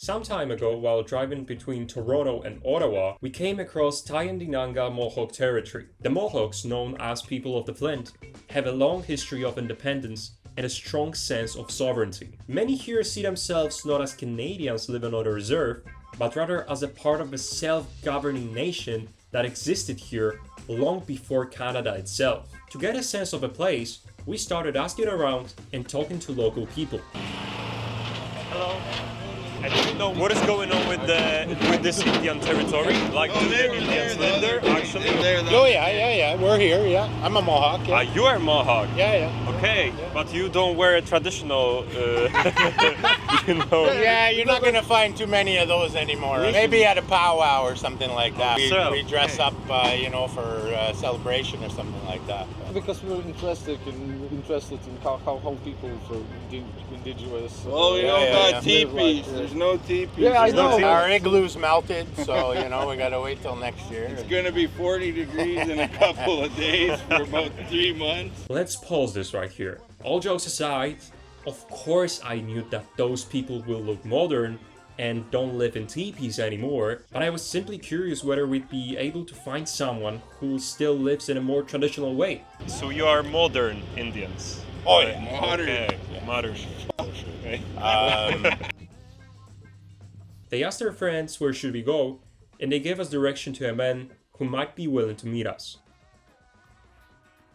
Some time ago, while driving between Toronto and Ottawa, we came across Tyendinaga Mohawk Territory. The Mohawks, known as people of the Flint, have a long history of independence and a strong sense of sovereignty. Many here see themselves not as Canadians living on a reserve, but rather as a part of a self-governing nation that existed here long before Canada itself. To get a sense of a place, we started asking around and talking to local people. Hello. I don't know what is going on with this Indian territory. Like, do the Indians live there actually? Oh yeah. We're here. Yeah, I'm a Mohawk. Yeah. You are Mohawk. Yeah. Okay, yeah. But you don't wear a traditional, Yeah, you're not gonna find too many of those anymore. Maybe at a powwow or something like that. We dress up, for a celebration or something like that. Because we're interested in how people for indigenous. Oh, we don't got teepees. There's no teepees. Yeah, I know. Our igloo's melted, so we gotta wait till next year. It's gonna be 40 degrees in a couple of days for about 3 months. Let's pause this right here. All jokes aside, of course I knew that those people will look modern and don't live in teepees anymore, but I was simply curious whether we'd be able to find someone who still lives in a more traditional way. So you are modern Indians? Oh yeah. Modern. Okay. Yeah. Modern. Okay. They asked their friends where should we go, and they gave us direction to a man who might be willing to meet us.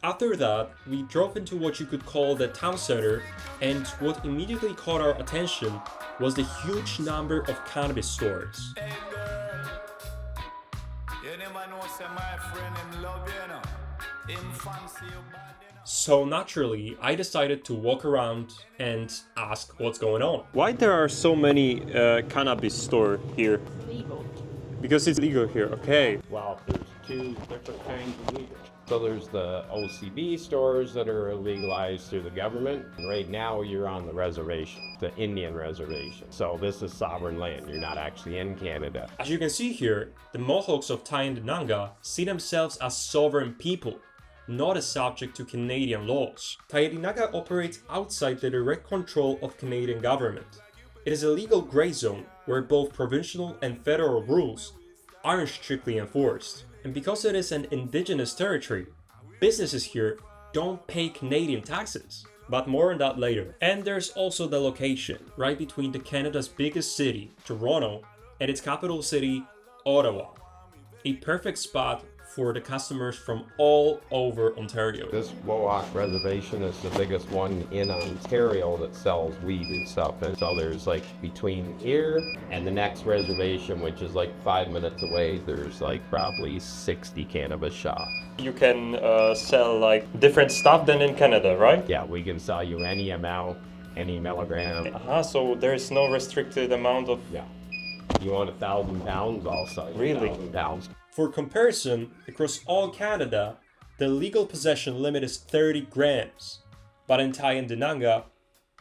After that, we drove into what you could call the town center, and what immediately caught our attention was the huge number of cannabis stores. So naturally, I decided to walk around and ask what's going on. Why there are so many cannabis stores here? Legal. Because it's legal here. Okay. Well, there's two different kinds of legal. So there's the OCB stores that are legalized through the government. And right now you're on the reservation, the Indian reservation. So this is sovereign land. You're not actually in Canada. As you can see here, the Mohawks of Tyendinaga see themselves as sovereign people, not a subject to Canadian laws. Tyendinaga operates outside the direct control of Canadian government. It is a legal gray zone where both provincial and federal rules aren't strictly enforced. And because it is an Indigenous territory, businesses here don't pay Canadian taxes. But more on that later. And there's also the location, right between Canada's biggest city, Toronto, and its capital city, Ottawa. A perfect spot for the customers from all over Ontario. This Mohawk reservation is the biggest one in Ontario that sells weed and stuff. And so there's like between here and the next reservation, which is like 5 minutes away, there's like probably 60 cannabis shops. You can sell like different stuff than in Canada, right? Yeah, we can sell you any amount, any milligram. So there's no restricted amount of... Yeah. You want 1,000 pounds, I'll sell you Really? 1,000 pounds. For comparison, across all Canada, the legal possession limit is 30 grams. But in Tyendinaga,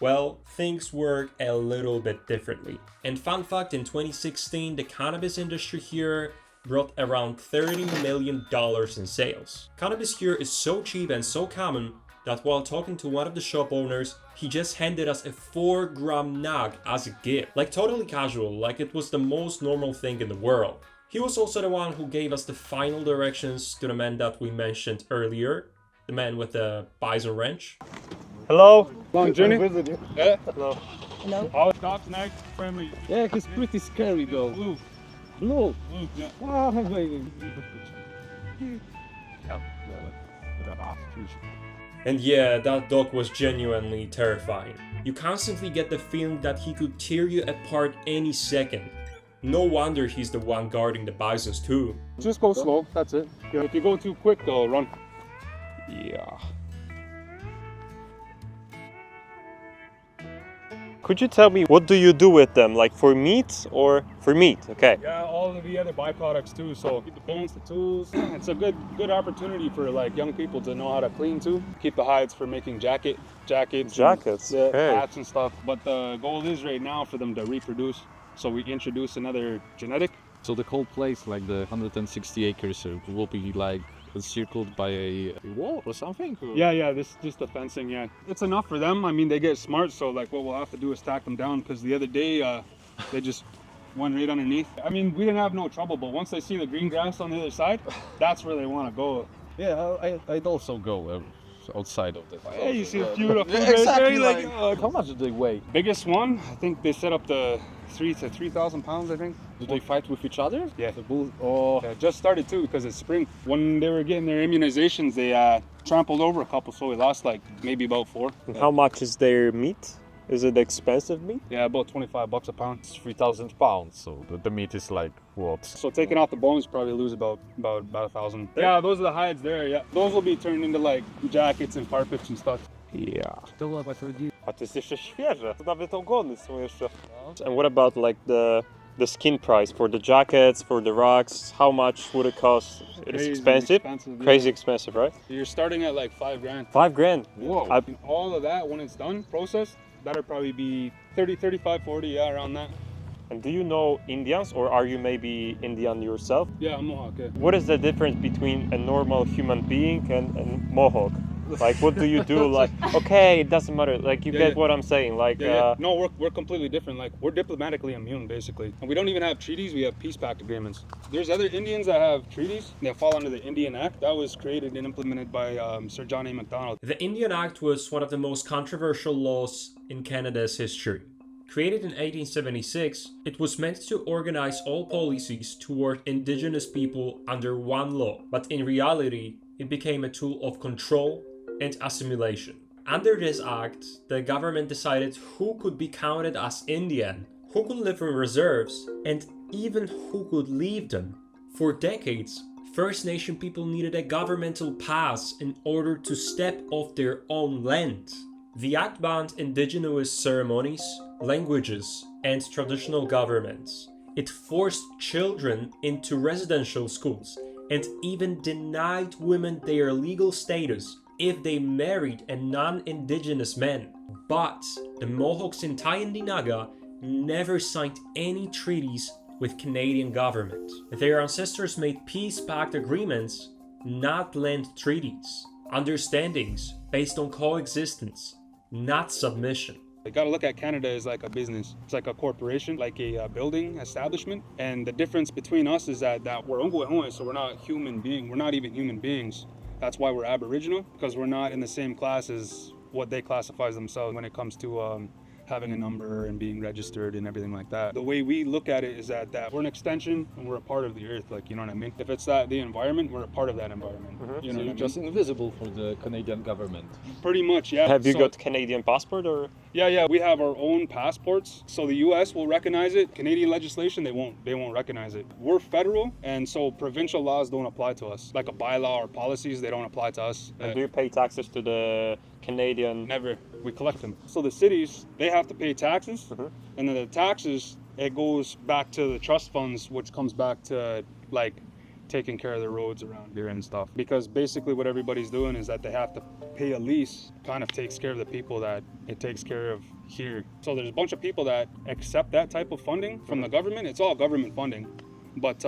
well, things work a little bit differently. And fun fact, in 2016, the cannabis industry here brought around $30 million in sales. Cannabis here is so cheap and so common that while talking to one of the shop owners, he just handed us a 4-gram nug as a gift. Like totally casual, like it was the most normal thing in the world. He was also the one who gave us the final directions to the man that we mentioned earlier, the man with the bison wrench. Hello? Long journey? Yeah. Hello. Hello? Oh, dog's nice, friendly. Yeah, he's pretty scary though. Blue. Blue. Blue, yeah. Wow, baby. And yeah, that dog was genuinely terrifying. You constantly get the feeling that he could tear you apart any second. No wonder he's the one guarding the bisons too. Just go slow, that's it. Yeah, if you go too quick though, run. Yeah. Could you tell me, what do you do with them? Like for meat or for meat? Okay. Yeah, all of the other byproducts too. So keep the bones, the tools. It's a good opportunity for like young people to know how to clean too. Keep the hides for making jackets, Okay. hats and stuff. But the goal is right now for them to reproduce. So we introduce another genetic. So the whole place, like the 160 acres, will be like encircled by a wall or something? Or? Yeah, this just the fencing. Yeah, it's enough for them. I mean, they get smart. So like, what we'll have to do is tack them down. Because the other day, They just went right underneath. I mean, we didn't have no trouble, but once they see the green grass on the other side, that's where they want to go. Yeah, I'd also go outside of the. Hey, you see a few of Yeah, exactly. Like, how much do they weigh? biggest one, I think they set up to 3,000 pounds, I think. Do they fight with each other? Yeah. The bulls. Oh, Yeah, just started too because it's spring. When they were getting their immunizations, they trampled over a couple, so we lost like maybe about 4. How much is their meat? Is it expensive meat? Yeah, about $25 a pound. it's 3,000 pounds. So the meat is like what? So taking off the bones, probably lose about 1,000. Yeah, those are the hides there. Yeah, those will be turned into like jackets and carpets and stuff. Yeah. To chyba chodzi. A to jest jeszcze świeże. To nawet ogony są jeszcze. And what about like the skin price for the jackets, for the rugs? How much would it cost? It is Crazy expensive. yeah. Crazy expensive, right? You're starting at like $5,000. $5,000. Whoa. All of that, when it's done, processed, that'll probably be 30, 35, 40, yeah, around that. And do you know Indians, or are you maybe Indian yourself? Yeah, I'm Mohawk, yeah. What is the difference between a normal human being and Mohawk? Like, what do you do? Like, okay, it doesn't matter. Like, you get what I'm saying. Like, Yeah. No, we're completely different. Like, we're diplomatically immune, basically. And we don't even have treaties, we have peace pact agreements. There's other Indians that have treaties that fall under the Indian Act. That was created and implemented by Sir John A. Macdonald. The Indian Act was one of the most controversial laws in Canada's history. Created in 1876, it was meant to organize all policies toward Indigenous people under one law, but in reality, it became a tool of control and assimilation. Under this act, the government decided who could be counted as Indian, who could live in reserves, and even who could leave them. For decades, First Nation people needed a governmental pass in order to step off their own land. The act banned indigenous ceremonies, languages, and traditional governments. It forced children into residential schools and even denied women their legal status if they married a non-indigenous man. But the Mohawks in Tyendinaga never signed any treaties with Canadian government. Their ancestors made peace pact agreements, not land treaties. Understandings based on coexistence, not submission. You gotta look at Canada as like a business. It's like a corporation, like a building establishment. And the difference between us is that we're Ongwe, so we're not human beings. We're not even human beings. That's why we're Aboriginal, because we're not in the same class as what they classify as themselves when it comes to having a number and being registered and everything like that. The way we look at it is that we're an extension and we're a part of the earth, like, you know what I mean? If it's the environment, we're a part of that environment. You know So you're what I mean? just invisible for the Canadian government. Pretty much, yeah. have you So- got Canadian passport or? Yeah, we have our own passports. So the US will recognize it. Canadian legislation, they won't recognize it. We're federal, and so provincial laws don't apply to us. Like a bylaw or policies, they don't apply to us. And do you pay taxes to the Canadian? Never. We collect them. So the cities, they have to pay taxes, and then the taxes, it goes back to the trust funds, which comes back to like taking care of the roads around here and stuff. Because basically what everybody's doing is that they have to pay a lease, kind of takes care of the people that it takes care of here. So there's a bunch of people that accept that type of funding from the government. It's all government funding. But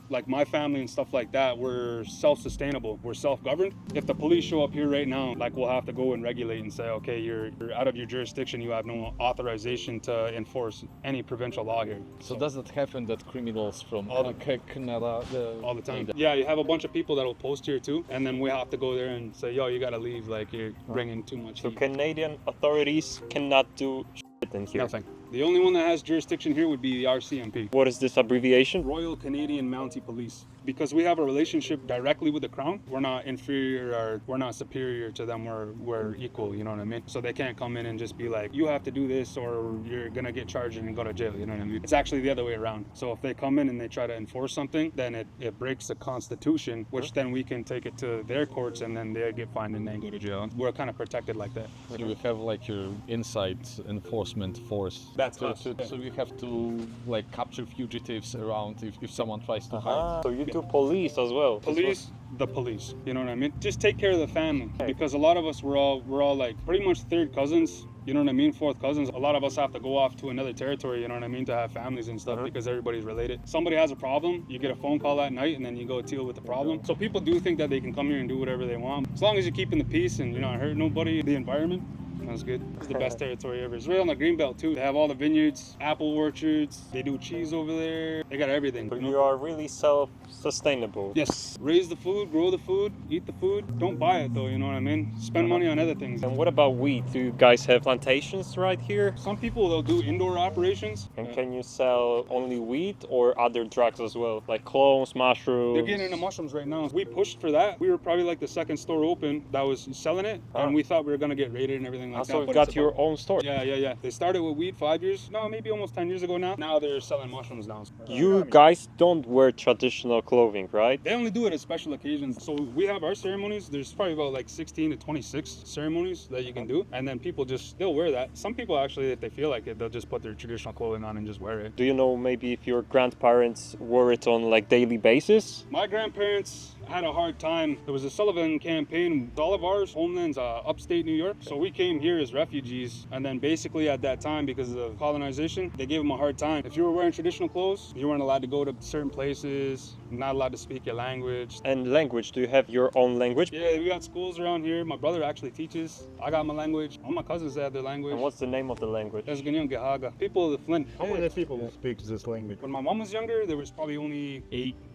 like my family and stuff like that, we're self-sustainable. We're self-governed. If the police show up here right now, like we'll have to go and regulate and say, okay, you're out of your jurisdiction. You have no authorization to enforce any provincial law here. So does it happen that criminals from Canada All the time. Yeah, you have a bunch of people that will post here too, and then we have to go there and say, yo, you gotta leave. Like you're bringing too much So heat. Canadian authorities cannot do shit in here. Nothing. The only one that has jurisdiction here would be the RCMP. What is this abbreviation? Royal Canadian Mounted Police. Because we have a relationship directly with the Crown, we're not inferior or we're not superior to them, we're equal, you know what I mean? So they can't come in and just be like, you have to do this or you're gonna get charged and go to jail, you know what I mean? It's actually the other way around. So if they come in and they try to enforce something, then it breaks the Constitution, which then we can take it to their courts and then they get fined and then go to jail. We're kind of protected like that. So you have like your inside enforcement force. That's us. So you have to like capture fugitives around if someone tries to hide. So you do police as well. Police, the police, you know what I mean? Just take care of the family, because a lot of us we're all like pretty much third cousins, you know what I mean, fourth cousins. A lot of us have to go off to another territory, you know what I mean, to have families and stuff, because everybody's related. Somebody has a problem, you get a phone call that night and then you go deal with the problem. So people do think that they can come here and do whatever they want. As long as you're keeping the peace and you're not hurting nobody, the environment, That's good. It's the best territory ever. It's right on the greenbelt too. They have all the vineyards, apple orchards. They do cheese over there. They got everything. But you are really self-sustainable. Yes. Raise the food, grow the food, eat the food. Don't buy it though, you know what I mean? Spend money on other things. And what about wheat? Do you guys have plantations right here? Some people, they'll do indoor operations. And can you sell only wheat or other drugs as well? Like clones, mushrooms? They're getting into mushrooms right now. We pushed for that. We were probably like the second store open that was selling it. And we thought we were going to get raided and everything like that. So you got your own store? Yeah. They started with weed 5 years, no, maybe almost 10 years ago now. Now they're selling mushrooms now. You guys don't wear traditional clothing, right? They only do it at special occasions. So we have our ceremonies. There's probably about like 16 to 26 ceremonies that you can do. And then people they'll wear that. Some people actually, if they feel like it, they'll just put their traditional clothing on and just wear it. Do you know maybe if your grandparents wore it on like daily basis? My grandparents had a hard time. There was a Sullivan campaign. All of ours homelands upstate New York. So we came here as refugees. And then basically at that time, because of colonization, they gave them a hard time. If you were wearing traditional clothes, you weren't allowed to go to certain places, not allowed to speak your language. And language, do you have your own language? Yeah, we got schools around here. My brother actually teaches. I got my language. All my cousins have their language. And what's the name of the language? People of the Flint. How many people speak this language? When my mom was younger, there was probably only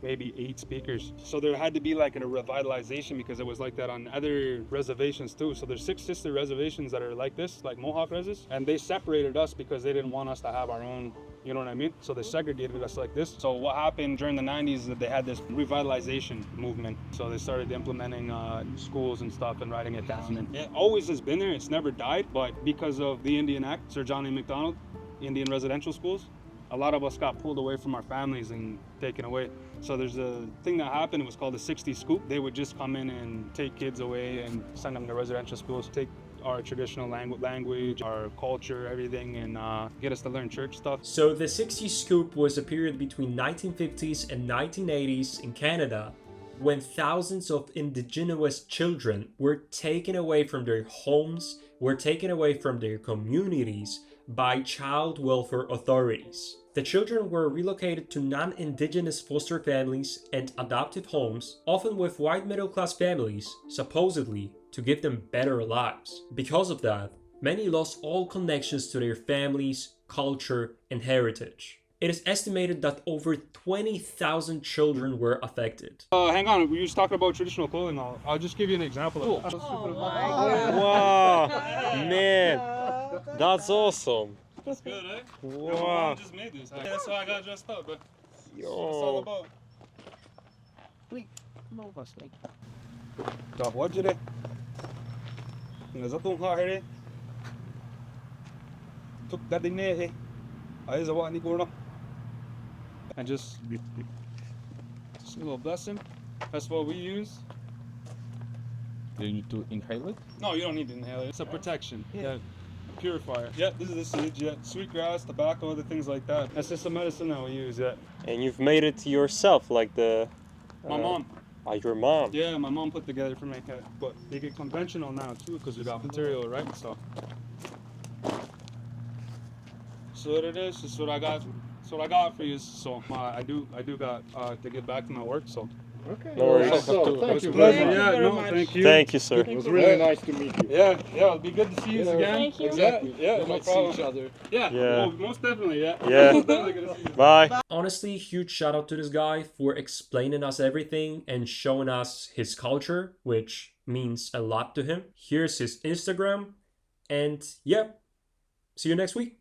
maybe eight speakers. So there had to be like a revitalization because it was like that on other reservations too. So there's 6 sister reservations that are like this, like Mohawk reses, and they separated us because they didn't want us to have our own, you know what I mean? So they segregated us like this. So what happened during the 90s is that they had this revitalization movement. So they started implementing schools and stuff and writing it down. And it always has been there. It's never died. But because of the Indian Act, Sir John A. Macdonald, Indian residential schools, a lot of us got pulled away from our families and taken away. So there's a thing that happened, it was called the 60 Scoop. They would just come in and take kids away and send them to residential schools, take our traditional language, our culture, everything, and get us to learn church stuff. So the 60s Scoop was a period between 1950s and 1980s in Canada when thousands of Indigenous children were taken away from their homes, were taken away from their communities by child welfare authorities. The children were relocated to non-Indigenous foster families and adoptive homes, often with white middle-class families, supposedly to give them better lives. Because of that, many lost all connections to their families, culture, and heritage. It is estimated that over 20,000 children were affected. Hang on, we just talking about traditional clothing. I'll just give you an example. Wow, man, that's awesome. That's good, eh? Wow. My mom just made this. That's why I got dressed up, but that's all about. And just a little blessing. That's what we use. Do you need to inhale it? No, you don't need to inhale it. It's a protection. Yeah. Purifier. Yeah, this is the seeds. Yeah, sweetgrass, tobacco, other things like that. That's just the medicine that we use. Yeah. And you've made it yourself, like the... My mom. Your mom? Yeah, my mom put together for me. Yeah. But they get conventional now too, because we got material, right? So what it is. This is what I got. That's what I got for you. So I do got to get back to my work. So. Okay. No worries. So, thank you. Thank you. Thank you, sir. It was really nice to meet you. Yeah, it'll be good to see you again. Thank you. Exactly. Yeah, We no might problem. see each other. Yeah, Yeah. well, most definitely, yeah. Yeah. Most definitely gonna see you. Bye. Honestly, huge shout out to this guy for explaining us everything and showing us his culture, which means a lot to him. Here's his Instagram, and yeah, see you next week.